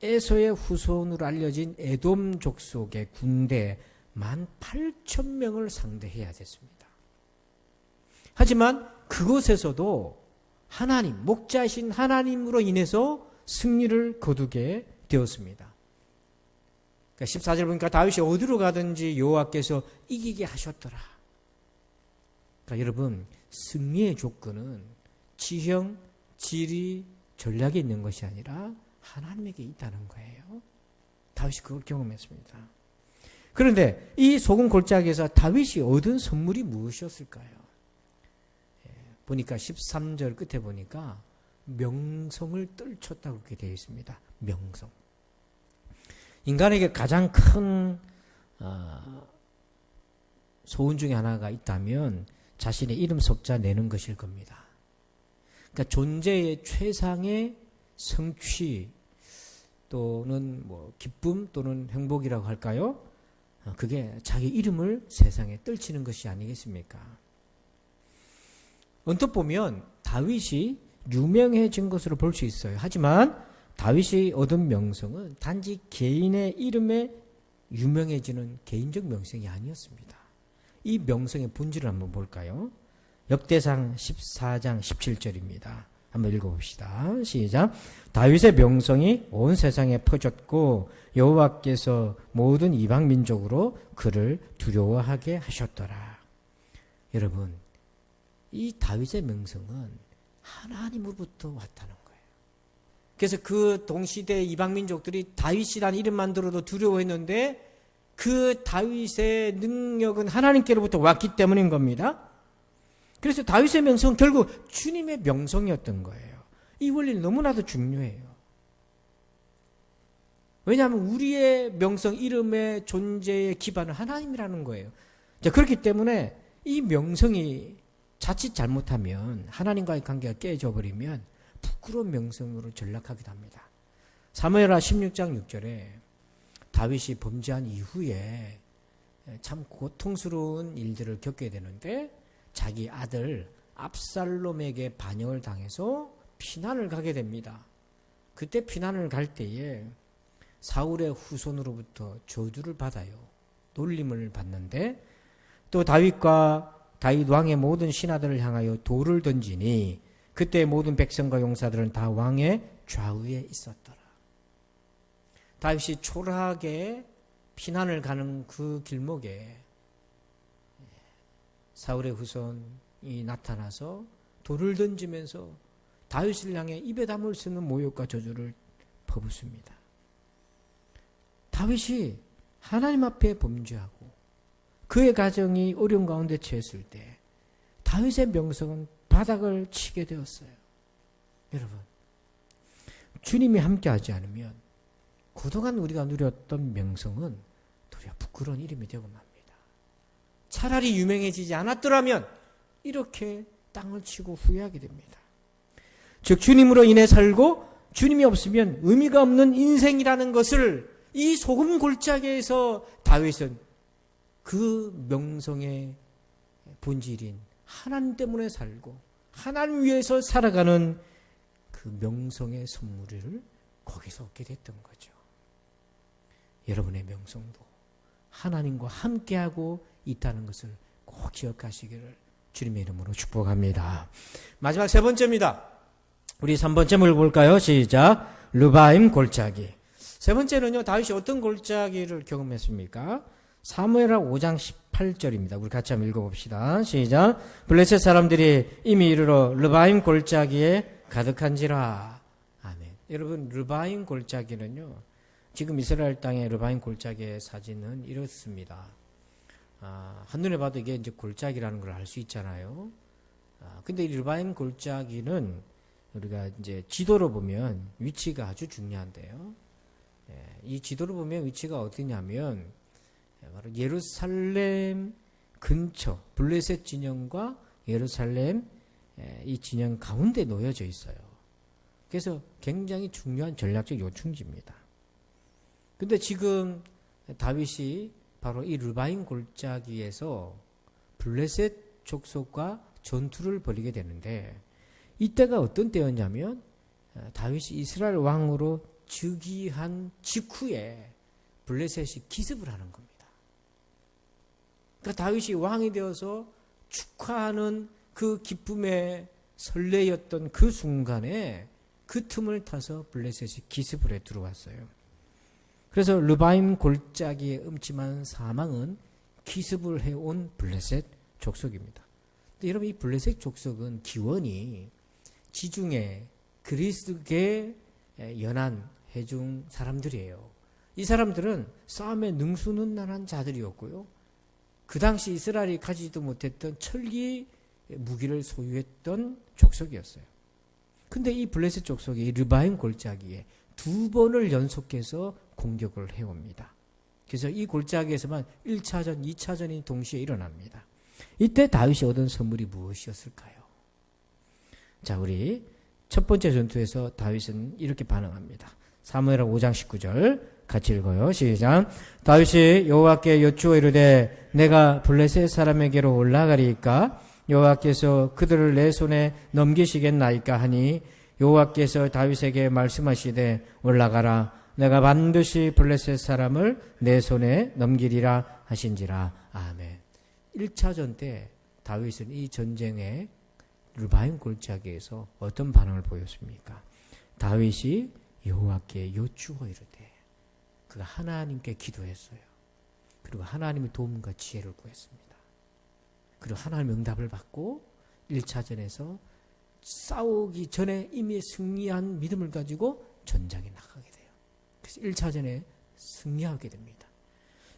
에서의 후손으로 알려진 에돔 족속의 군대 18,000명을 상대해야 됐습니다. 하지만 그곳에서도 하나님, 목자신 하나님으로 인해서 승리를 거두게 되었습니다. 그러니까 14절 보니까 다윗이 어디로 가든지 여호와께서 이기게 하셨더라. 그러니까 여러분, 승리의 조건은 지형, 지리, 전략에 있는 것이 아니라 하나님에게 있다는 거예요. 다윗이 그걸 경험했습니다. 그런데 이 소금 골짜기에서 다윗이 얻은 선물이 무엇이었을까요? 보니까 13절 끝에 보니까 명성을 떨쳤다고 그렇게 되어 있습니다. 명성. 인간에게 가장 큰 소원 중에 하나가 있다면 자신의 이름 석자 내는 것일 겁니다. 그러니까 존재의 최상의 성취 또는 뭐 기쁨 또는 행복이라고 할까요? 그게 자기 이름을 세상에 떨치는 것이 아니겠습니까? 언뜻 보면 다윗이 유명해진 것으로 볼 수 있어요. 하지만 다윗이 얻은 명성은 단지 개인의 이름에 유명해지는 개인적 명성이 아니었습니다. 이 명성의 본질을 한번 볼까요? 역대상 14장 17절입니다. 한번 읽어봅시다. 시작. 다윗의 명성이 온 세상에 퍼졌고 여호와께서 모든 이방 민족으로 그를 두려워하게 하셨더라. 여러분, 이 다윗의 명성은 하나님으로부터 왔다는 거예요. 그래서 그 동시대 이방민족들이 다윗이라는 이름만 들어도 두려워했는데 그 다윗의 능력은 하나님께로부터 왔기 때문인 겁니다. 그래서 다윗의 명성은 결국 주님의 명성이었던 거예요. 이 원리는 너무나도 중요해요. 왜냐하면 우리의 명성, 이름의 존재의 기반은 하나님이라는 거예요. 자, 그렇기 때문에 이 명성이 자칫 잘못하면 하나님과의 관계가 깨져 버리면 부끄러운 명성으로 전락하기도 합니다. 사무엘하 16장 6절에 다윗이 범죄한 이후에 참 고통스러운 일들을 겪게 되는데 자기 아들 압살롬에게 반역을 당해서 피난을 가게 됩니다. 그때 피난을 갈 때에 사울의 후손으로부터 저주를 받아요. 놀림을 받는데 또 다윗과 다윗 왕의 모든 신하들을 향하여 돌을 던지니 그때 모든 백성과 용사들은 다 왕의 좌우에 있었더라. 다윗이 초라하게 피난을 가는 그 길목에 사울의 후손이 나타나서 돌을 던지면서 다윗을 향해 입에 담을 수 없는 모욕과 저주를 퍼붓습니다. 다윗이 하나님 앞에 범죄하고 그의 가정이 어려운 가운데 처했을 때 다윗의 명성은 바닥을 치게 되었어요. 여러분, 주님이 함께하지 않으면 그동안 우리가 누렸던 명성은 도리어 부끄러운 이름이 되고 맙니다. 차라리 유명해지지 않았더라면 이렇게 땅을 치고 후회하게 됩니다. 즉 주님으로 인해 살고 주님이 없으면 의미가 없는 인생이라는 것을 이 소금 골짜기에서 다윗은 그 명성의 본질인 하나님 때문에 살고 하나님 위해서 살아가는 그 명성의 선물을 거기서 얻게 됐던 거죠. 여러분의 명성도 하나님과 함께하고 있다는 것을 꼭 기억하시기를 주님의 이름으로 축복합니다. 마지막 세 번째입니다. 우리 3번째 볼까요? 시작. 르바임 골짜기. 세 번째는요, 다윗이 어떤 골짜기를 경험했습니까? 사무엘하 5장 18절입니다. 우리 같이 한번 읽어봅시다. 시작. 블레셋 사람들이 이미 이르러 르바임 골짜기에 가득한지라. 아멘. 여러분, 르바임 골짜기는요, 지금 이스라엘 땅의 르바임 골짜기의 사진은 이렇습니다. 한눈에 봐도 이게 이제 골짜기라는 걸 알 수 있잖아요. 근데 이 르바임 골짜기는 우리가 이제 지도로 보면 위치가 아주 중요한데요. 이 지도로 보면 위치가 어디냐면 바로 예루살렘 근처 블레셋 진영과 예루살렘 이 진영 가운데 놓여져 있어요. 그래서 굉장히 중요한 전략적 요충지입니다. 근데 지금 다윗이 바로 이 르바임 골짜기에서 블레셋 족속과 전투를 벌이게 되는데 이때가 어떤 때였냐면 다윗이 이스라엘 왕으로 즉위한 직후에 블레셋이 기습을 하는 겁니다. 그러니까 다윗이 왕이 되어서 축하하는 그 기쁨의 설레였던 그 순간에 그 틈을 타서 블레셋이 기습을 해 들어왔어요. 그래서 르바임 골짜기의 음침한 사망은 기습을 해온 블레셋 족속입니다. 근데 여러분, 이 블레셋 족속은 기원이 지중해 그리스계 연안 해중 사람들이에요. 이 사람들은 싸움에 능수능란한 자들이었고요. 그 당시 이스라엘이 가지지도 못했던 철기 무기를 소유했던 족속이었어요. 근데 이 블레셋 족속이 이 르바임 골짜기에 2번을 연속해서 공격을 해옵니다. 그래서 이 골짜기에서만 1차전, 2차전이 동시에 일어납니다. 이때 다윗이 얻은 선물이 무엇이었을까요? 자, 우리 첫 번째 전투에서 다윗은 이렇게 반응합니다. 사무엘하 5장 19절 같이 읽어요. 시작. 다윗이 여호와께 여쭈어 이르되 내가 블레셋 사람에게로 올라가리이까 여호와께서 그들을 내 손에 넘기시겠나이까 하니 여호와께서 다윗에게 말씀하시되 올라가라 내가 반드시 블레셋 사람을 내 손에 넘기리라 하신지라. 아멘. 1차전 때 다윗은 이 전쟁에 르바임 골짜기에서 어떤 반응을 보였습니까? 다윗이 여호와께 여쭈어 이르되 그가 하나님께 기도했어요. 그리고 하나님의 도움과 지혜를 구했습니다. 그리고 하나님의 응답을 받고 1차전에서 싸우기 전에 이미 승리한 믿음을 가지고 전장에 나가게 돼요. 그래서 1차전에 승리하게 됩니다.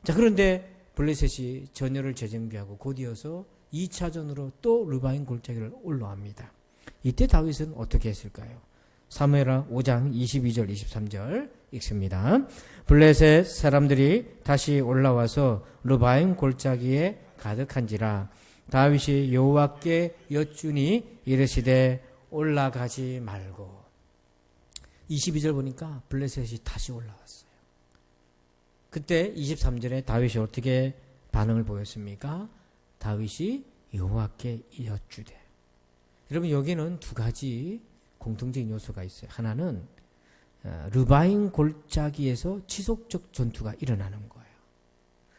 자, 그런데 블레셋이 전열을 재정비하고 곧이어서 2차전으로 또 르바임 골짜기를 올라옵니다. 이때 다윗은 어떻게 했을까요? 사무엘하 5장 22절 23절 읽습니다. 블레셋 사람들이 다시 올라와서 르바임 골짜기에 가득한지라 다윗이 여호와께 여쭈니 이르시되 올라가지 말고. 22절 보니까 블레셋이 다시 올라왔어요. 그때 23절에 다윗이 어떻게 반응을 보였습니까? 다윗이 여호와께 여쭈되. 여러분, 여기는 두 가지 공통적인 요소가 있어요. 하나는 르바임 골짜기에서 지속적 전투가 일어나는 거예요.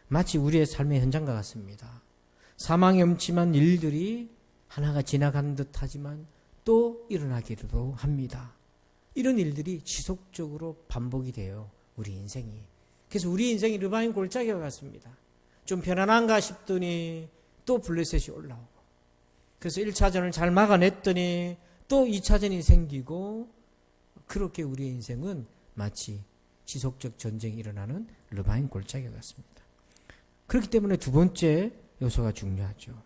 마치 우리의 삶의 현장과 같습니다. 사망이 엄침한 일들이 하나가 지나간 듯 하지만 또 일어나기도 합니다. 이런 일들이 지속적으로 반복이 돼요. 우리 인생이. 그래서 우리 인생이 르바임 골짜기와 같습니다. 좀 편안한가 싶더니 또 블레셋이 올라오고, 그래서 1차전을 잘 막아냈더니 또 2차전이 생기고, 그렇게 우리의 인생은 마치 지속적 전쟁이 일어나는 르바임 골짜기와 같습니다. 그렇기 때문에 두 번째 요소가 중요하죠.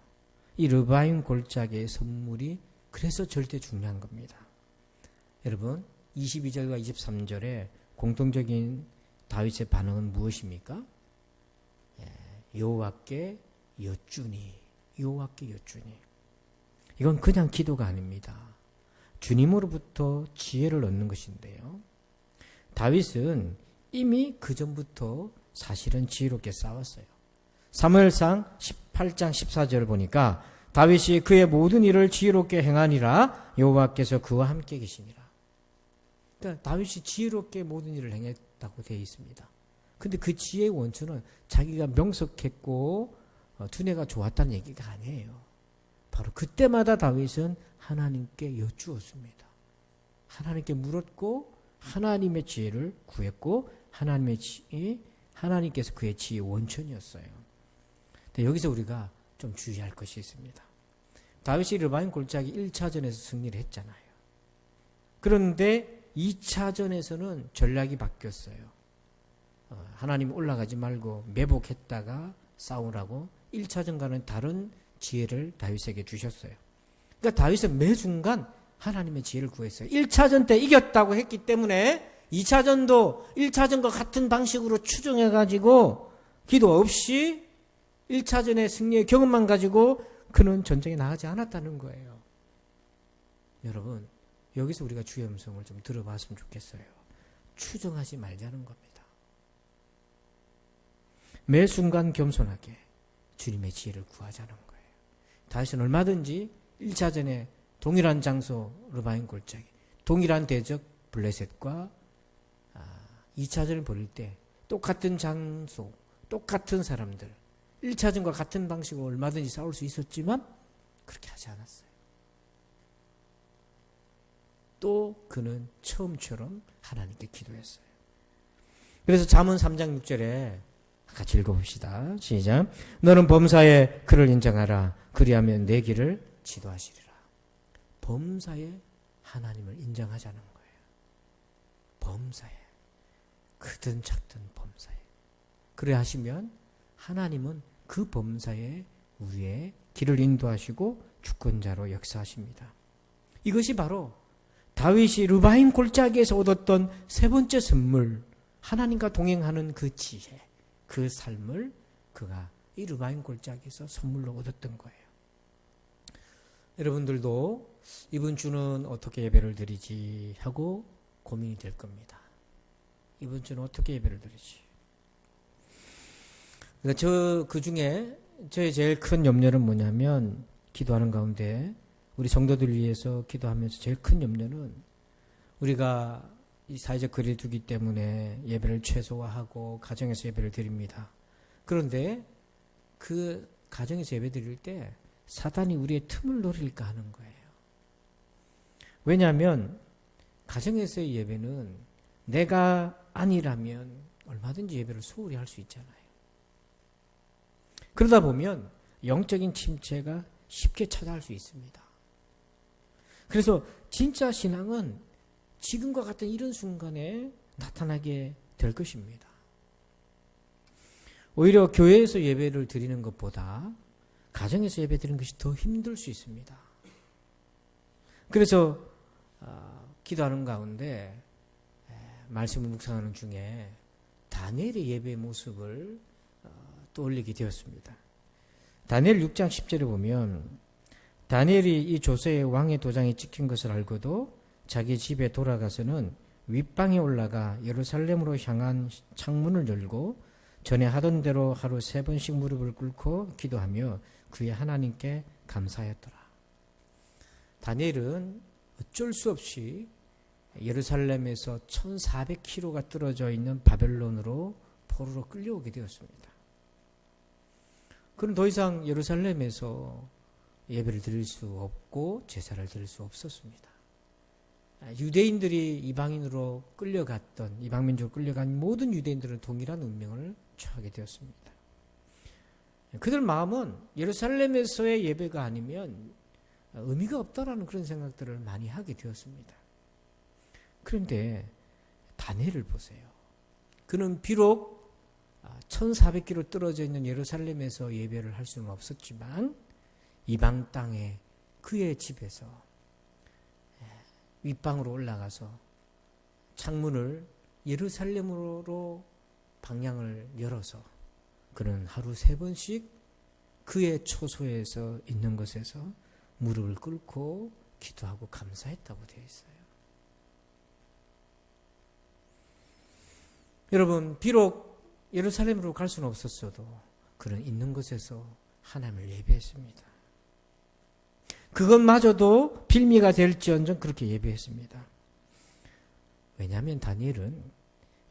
이 르바임 골짜기의 선물이 그래서 절대 중요한 겁니다. 여러분, 22절과 23절에 공통적인 다윗의 반응은 무엇입니까? 여호와께 여쭈니, 여호와께 여쭈니. 이건 그냥 기도가 아닙니다. 주님으로부터 지혜를 얻는 것인데요. 다윗은 이미 그 전부터 사실은 지혜롭게 싸웠어요. 사무엘상 18장 14절을 보니까 다윗이 그의 모든 일을 지혜롭게 행하니라 여호와께서 그와 함께 계시니라. 그러니까 다윗이 지혜롭게 모든 일을 행했다고 되어 있습니다. 근데 그 지혜의 원천은 자기가 명석했고 두뇌가 좋았다는 얘기가 아니에요. 바로 그때마다 다윗은 하나님께 여쭈었습니다. 하나님께 물었고 하나님의 지혜를 구했고 하나님께서 그의 지혜의 원천이었어요. 근데 여기서 우리가 좀 주의할 것이 있습니다. 다윗이 르바임 골짜기 1차전에서 승리를 했잖아요. 그런데 2차전에서는 전략이 바뀌었어요. 하나님 올라가지 말고 매복했다가 싸우라고 1차전과는 다른 지혜를 다윗에게 주셨어요. 그러니까 다윗은 매 순간 하나님의 지혜를 구했어요. 1차전 때 이겼다고 했기 때문에 2차전도 1차전과 같은 방식으로 추정해가지고 기도 없이 1차전의 승리의 경험만 가지고 그는 전쟁에 나가지 않았다는 거예요. 여러분, 여기서 우리가 주의 음성을 좀 들어봤으면 좋겠어요. 추정하지 말자는 겁니다. 매 순간 겸손하게 주님의 지혜를 구하자는 거예요. 다윗은 얼마든지 1차전에 동일한 장소 르바임 골짜기, 동일한 대적 블레셋과 2차전을 벌일 때 똑같은 장소, 똑같은 사람들, 1차전과 같은 방식으로 얼마든지 싸울 수 있었지만 그렇게 하지 않았어요. 또 그는 처음처럼 하나님께 기도했어요. 그래서 잠언 3장 6절에 같이 읽어봅시다. 시작. 너는 범사에 그를 인정하라. 그리하면 내 길을 지도하시리라. 범사에 하나님을 인정하자는 거예요. 범사에. 크든 작든 범사에. 그래 하시면 하나님은 그 범사에 우리의 길을 인도하시고 주권자로 역사하십니다. 이것이 바로 다윗이 르바임 골짜기에서 얻었던 세 번째 선물, 하나님과 동행하는 그 지혜, 그 삶을 그가 이 르바임 골짜기에서 선물로 얻었던 거예요. 여러분들도 이번 주는 어떻게 예배를 드리지 하고 고민이 될 겁니다. 이번 주는 어떻게 예배를 드리지? 그러니까 그 중에 저의 제일 큰 염려는 뭐냐면, 기도하는 가운데 우리 성도들 위해서 기도하면서 제일 큰 염려는 우리가 이 사회적 거리를 두기 때문에 예배를 최소화하고 가정에서 예배를 드립니다. 그런데 그 가정에서 예배 드릴 때 사단이 우리의 틈을 노릴까 하는 거예요. 왜냐하면 가정에서의 예배는 내가 아니라면 얼마든지 예배를 소홀히 할 수 있잖아요. 그러다 보면 영적인 침체가 쉽게 찾아올 수 있습니다. 그래서 진짜 신앙은 지금과 같은 이런 순간에 나타나게 될 것입니다. 오히려 교회에서 예배를 드리는 것보다 가정에서 예배 드리는 것이 더 힘들 수 있습니다. 그래서 기도하는 가운데 말씀을 묵상하는 중에 다니엘의 예배의 모습을 떠올리게 되었습니다. 다니엘 6장 10절에 보면 다니엘이 이 조서에 왕의 도장이 찍힌 것을 알고도 자기 집에 돌아가서는 윗방에 올라가 예루살렘으로 향한 창문을 열고 전에 하던 대로 하루 3번씩 무릎을 꿇고 기도하며 그의 하나님께 감사하였더라. 다니엘은 어쩔 수 없이 예루살렘에서 1400km가 떨어져 있는 바벨론으로 포로로 끌려오게 되었습니다. 그럼 더 이상 예루살렘에서 예배를 드릴 수 없고 제사를 드릴 수 없었습니다. 유대인들이 이방인으로 끌려갔던, 이방민족으로 끌려간 모든 유대인들은 동일한 운명을 처하게 되었습니다. 그들 마음은 예루살렘에서의 예배가 아니면 의미가 없다라는 그런 생각들을 많이 하게 되었습니다. 그런데 다니엘을 보세요. 그는 비록 1400km 떨어져 있는 예루살렘에서 예배를 할 수는 없었지만 이방 땅에 그의 집에서 윗방으로 올라가서 창문을 예루살렘으로 방향을 열어서 그는 하루 3번씩 그의 초소에서 있는 곳에서 무릎을 꿇고 기도하고 감사했다고 되어 있어요. 여러분, 비록 예루살렘으로 갈 수는 없었어도 그는 있는 곳에서 하나님을 예배했습니다. 그것마저도 빌미가 될지언정 그렇게 예배했습니다. 왜냐하면 다니엘은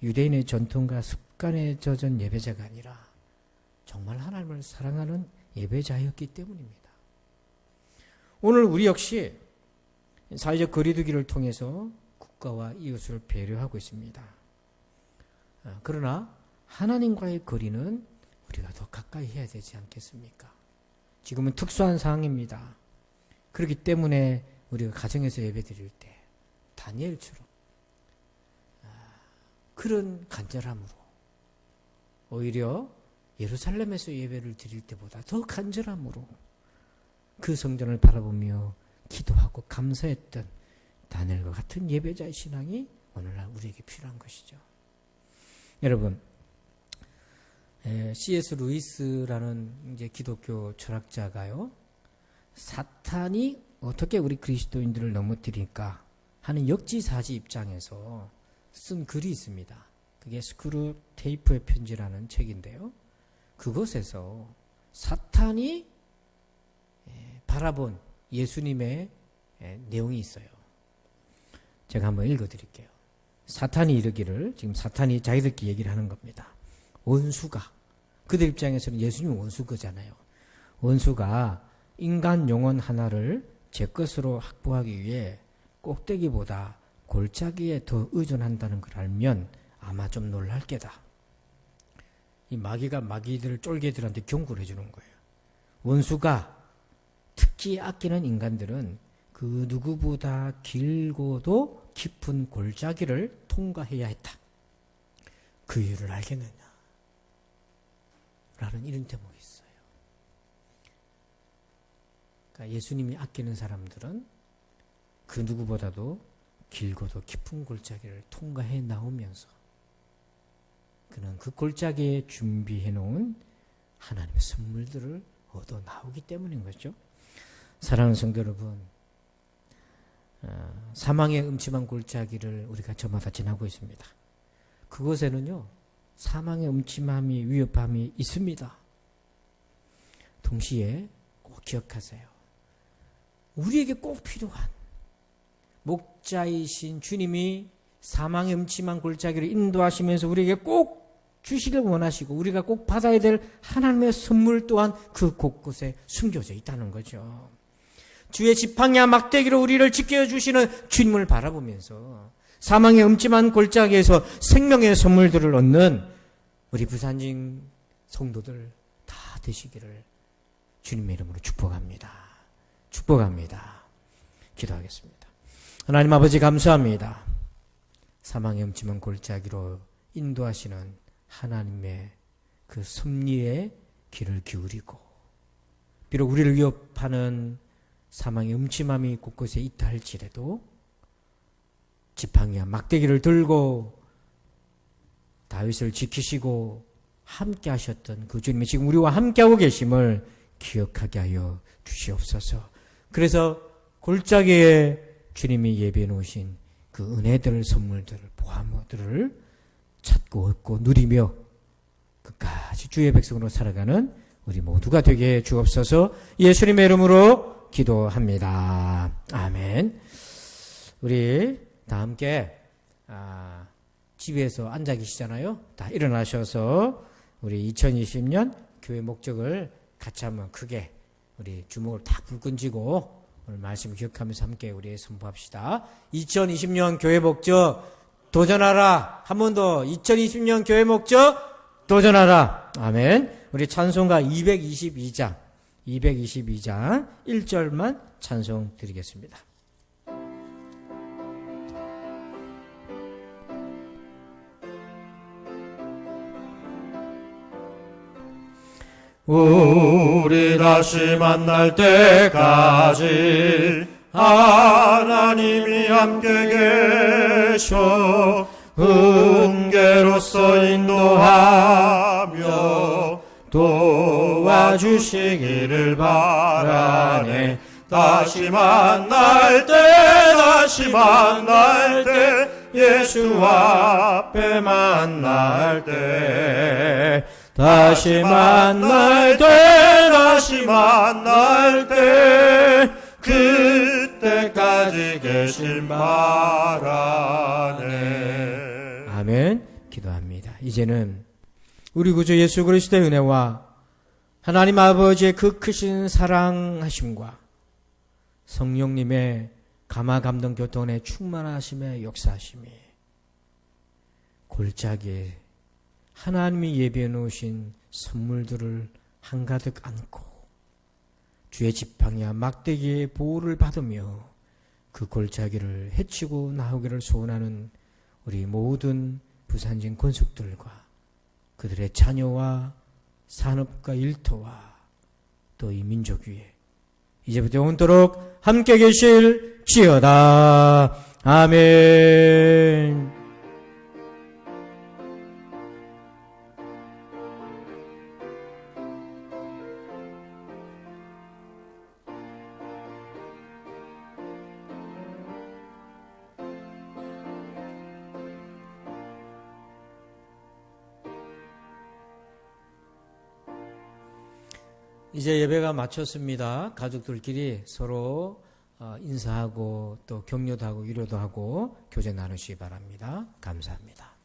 유대인의 전통과 습관에 젖은 예배자가 아니라 정말 하나님을 사랑하는 예배자였기 때문입니다. 오늘 우리 역시 사회적 거리두기를 통해서 국가와 이웃을 배려하고 있습니다. 그러나 하나님과의 거리는 우리가 더 가까이 해야 되지 않겠습니까? 지금은 특수한 상황입니다. 그렇기 때문에 우리가 가정에서 예배 드릴 때 다니엘처럼 그런 간절함으로 오히려 예루살렘에서 예배를 드릴 때보다 더 간절함으로 그 성전을 바라보며 기도하고 감사했던 다니엘과 같은 예배자의 신앙이 오늘날 우리에게 필요한 것이죠. 여러분, C.S. 루이스라는 이제 기독교 철학자가요, 사탄이 어떻게 우리 그리스도인들을 넘어뜨릴까 하는 역지사지 입장에서 쓴 글이 있습니다. 그게 스크루 테이프의 편지라는 책인데요. 그것에서 사탄이 바라본 예수님의 내용이 있어요. 제가 한번 읽어드릴게요. 사탄이 이르기를, 지금 사탄이 자기들끼리 얘기를 하는 겁니다. 원수가, 그들 입장에서는 예수님은 원수거잖아요. 원수가 인간 영혼 하나를 제 것으로 확보하기 위해 꼭대기보다 골짜기에 더 의존한다는 걸 알면 아마 좀 놀랄 게다. 이 마귀가 마귀들 쫄개들한테 경고를 해주는 거예요. 원수가 특히 아끼는 인간들은 그 누구보다 길고도 깊은 골짜기를 통과해야 했다. 그 이유를 알겠느냐? 라는 이런 대목이 있어요. 그러니까 예수님이 아끼는 사람들은 그 누구보다도 길고도 깊은 골짜기를 통과해 나오면서 그는 그 골짜기에 준비해 놓은 하나님의 선물들을 얻어 나오기 때문인 거죠. 사랑하는 성도 여러분, 사망의 음침한 골짜기를 우리가 저마다 지나고 있습니다. 그곳에는요, 사망의 음침함이, 위협함이 있습니다. 동시에 꼭 기억하세요. 우리에게 꼭 필요한 목자이신 주님이 사망의 음침한 골짜기를 인도하시면서 우리에게 꼭 주시길 원하시고 우리가 꼭 받아야 될 하나님의 선물 또한 그 곳곳에 숨겨져 있다는 거죠. 주의 지팡이와 막대기로 우리를 지켜주시는 주님을 바라보면서 사망의 음침한 골짜기에서 생명의 선물들을 얻는 우리 부산진 성도들 다 되시기를 주님의 이름으로 축복합니다. 축복합니다. 기도하겠습니다. 하나님 아버지 감사합니다. 사망의 음침한 골짜기로 인도하시는 하나님의 그 섭리의 귀를 기울이고, 비록 우리를 위협하는 사망의 음침함이 곳곳에 있다 할지라도 지팡이와 막대기를 들고 다윗을 지키시고 함께 하셨던 그 주님이 지금 우리와 함께하고 계심을 기억하게 하여 주시옵소서. 그래서 골짜기에 주님이 예비해 놓으신 그 은혜들, 선물들, 보화들을 찾고 얻고 누리며 끝까지 주의 백성으로 살아가는 우리 모두가 되게 해 주옵소서. 예수님의 이름으로 기도합니다. 아멘. 우리 다 함께 집에서 앉아 계시잖아요. 다 일어나셔서 우리 2020년 교회 목적을 같이 한번 크게 우리 주먹을 다 불끈 쥐고 오늘 말씀 기억하면서 함께 우리 선포합시다. 2020년 교회 목적 도전하라. 한 번 더 2020년 교회 목적 도전하라. 아멘. 우리 찬송가 222장 1절만 찬송 드리겠습니다. 우리 다시 만날 때까지 하나님이 함께 계셔 은계로서 인도하며 도와주시기를 바라네. 다시 만날 때 예수 앞에 만날 때 다시 만날 때 그때까지 계실 바라네. 아멘. 기도합니다. 이제는 우리 구주 예수 그리스도의 은혜와 하나님 아버지의 그 크신 사랑하심과 성령님의 감화 감동 교통의 충만하심의 역사하심이 골짜기에 하나님이 예비해 놓으신 선물들을 한가득 안고 주의 지팡이와 막대기의 보호를 받으며 그 골짜기를 헤치고 나오기를 소원하는 우리 모든 부산진 권속들과 그들의 자녀와 산업과 일터와 또 이 민족 위에 이제부터 영원토록 함께 계실지어다. 아멘. 이제 예배가 마쳤습니다. 가족들끼리 서로 인사하고 또 격려도 하고 위로도 하고 교제 나누시기 바랍니다. 감사합니다.